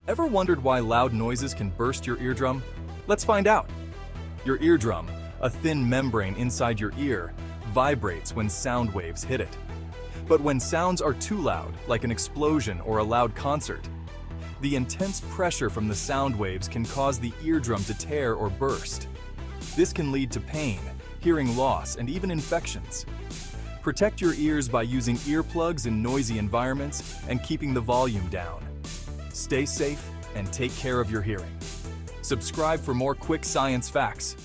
Ever wondered why loud noises can burst your eardrum? Let's find out. Your eardrum, a thin membrane inside your ear, vibrates when sound waves hit it. But when sounds are too loud, like an explosion or a loud concert, the intense pressure from the sound waves can cause the eardrum to tear or burst. This can lead to pain, hearing loss, and even infections. Protect your ears by using earplugs in noisy environments and keeping the volume down. Stay safe and take care of your hearing. Subscribe for more quick science facts.